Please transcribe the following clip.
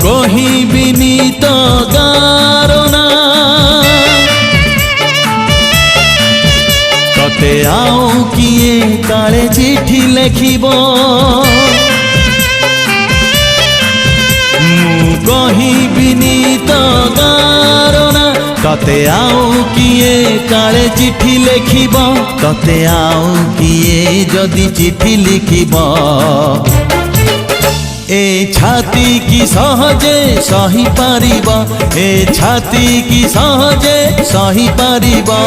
কহিবিনি তো গারনা ততে আও কিয়ে কালে চিঠি লেখিব মু কহিবিনি তো গারনা ততে আও কিয়ে কালে চিঠি লেখিব ততে আও কিয়ে যদি চিঠি লিখিব ए छाती की सहजे सही पारिबा ए छाती की सहजे सही पारिबा।